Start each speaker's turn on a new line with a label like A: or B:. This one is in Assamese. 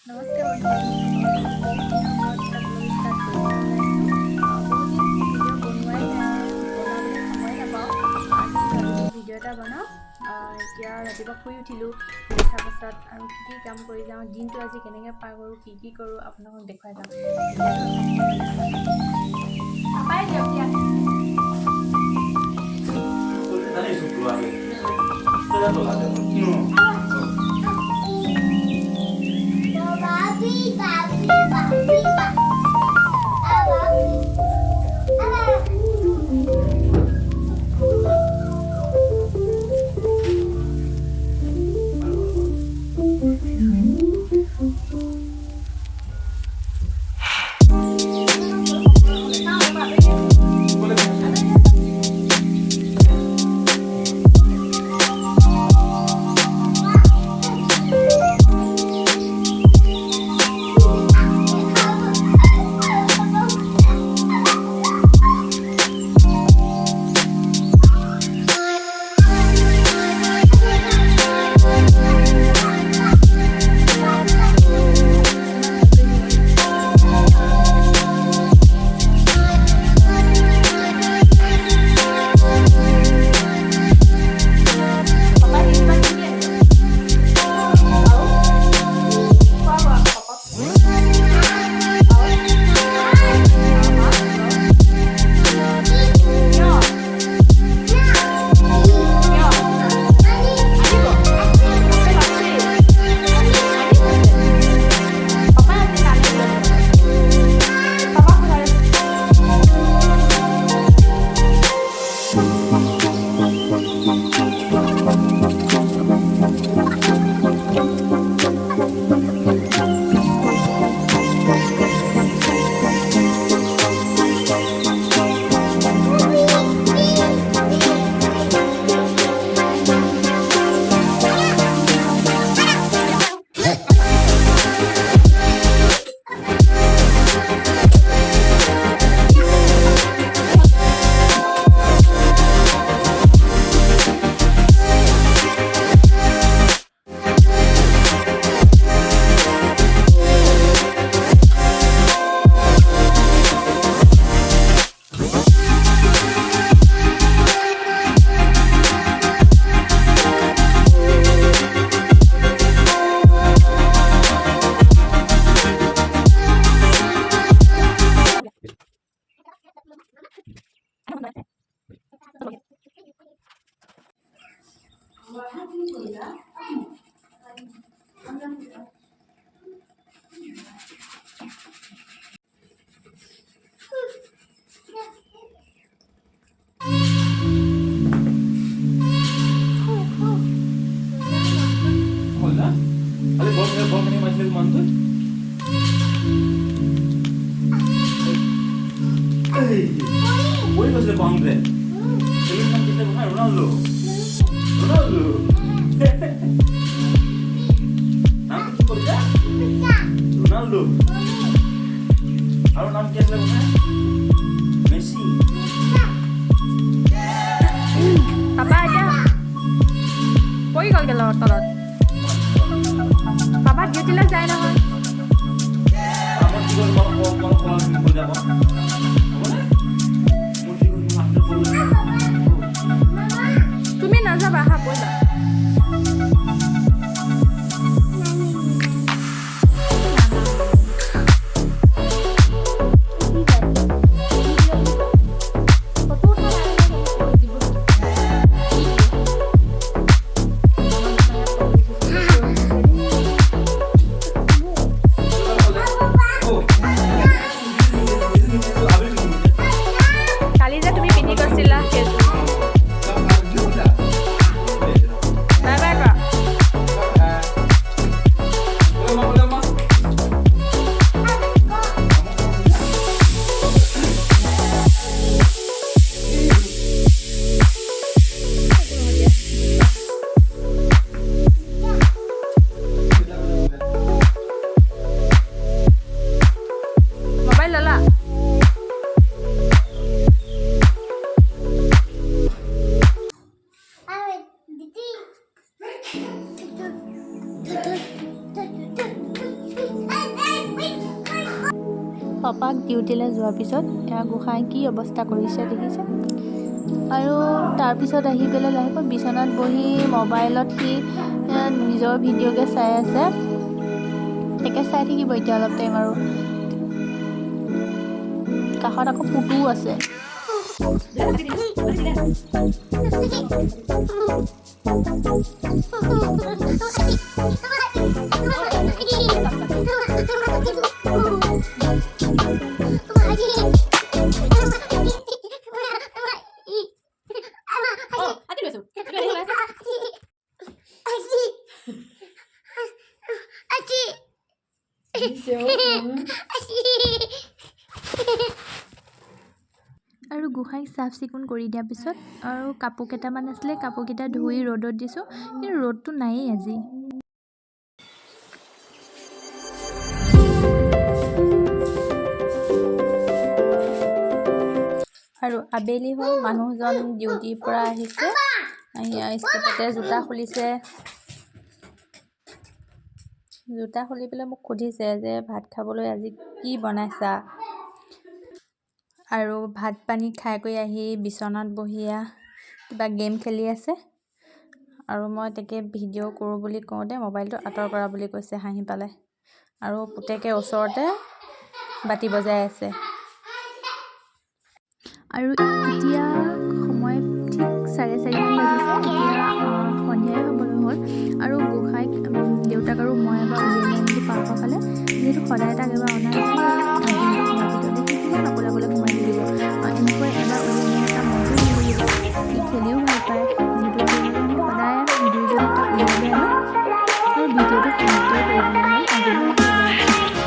A: নমস্কাৰ বহুত দিন ভিডিঅ' বনোৱাই নাই, বনাবলৈ সময় নাপাওঁ। আজি ভাবিলোঁ ভিডিঅ' এটা বনাওঁ। এতিয়া ৰাতিপুৱা শুই উঠিলোঁ, উঠাৰ পাছত আৰু কি কাম কৰি যাওঁ, দিনটো আজি কেনেকৈ পাৰ কৰোঁ, কি কৰোঁ আপোনালোকক দেখুৱাই যাওঁ। পাপাই দিয়ক দিয়া।
B: Ronaldo. নাম কি কৰিছা? Ronaldo. আৰু নাম কি আছিলে তোমাৰ? মেসি.
A: পাপা এতিয়া কৈ গ'লগে লগত তলত। পাপা ডিউটিলৈ যায় নহয়।
B: আমাৰ কি কৰিব যাব?
A: তুমি নাযাবা, আহা ব'লা। কালি যে তুমি পিন্ধি গৈছিলা সেইটো বাই বাই কৰা। মোবাইল ল'লা? পাপাক ডিউটিলৈ যোৱাৰ পিছত এয়া গোসাঁই কি অৱস্থা কৰিছে দেখিছে। আৰু তাৰপিছত আহি পেলাই লাহেকৈ বিচনাত বহি মোবাইলত সি নিজৰ ভিডিঅ'কে চাই আছে। তাকে চাই থাকিব এতিয়া অলপ টাইম আৰু। কাষত আকৌ পুতুও আছে। আৰু গোসাঁইক চাফ চিকুণ কৰি দিয়াৰ পিছত আৰু কাপোৰ কেইটামান আছিলে, কাপোৰকেইটা ধুই ৰ'দত দিছোঁ, কিন্তু ৰ'দটো নায়েই আজি। আৰু আবেলি হ'ল, মানুহজন ডিউটিৰ পৰা আহিছে, স্কুটতে জোতা খুলিছে। জোতা খুলি পেলাই মোক সুধিছে যে ভাত খাবলৈ আজি কি বনাইছা। আৰু ভাত পানী খাই কৰি আহি বিচনাত বহিয়া কিবা গেম খেলি আছে। আৰু মই তাকে ভিডিঅ' কৰোঁ বুলি কওঁতে মোবাইলটো আঁতৰ কৰা বুলি কৈছে হাঁহি পালে। আৰু পুতেকে ওচৰতে বাতি বজাই আছে। আৰু এতিয়া সময় ঠিক 4:30মান বাজিছে। এতিয়া সন্ধিয়াই হ'বলৈ হ'ল। আৰু গোসাঁইক দেউতাক আৰু মই এবাৰ উলিয়াই লৈ আনিলোঁ পাৰ্কৰ ফালে। যিহেতু সদায় তাক এবাৰ অনা নহয়, দিনটো ঘৰৰ ভিতৰতে সি কিমান অকলে সোমাই থাকিব। এনেকৈ এবাৰ উলিয়াই নিয়া তাৰ মনটো ভাল লাগিব, সি খেলিও ভাল পায়।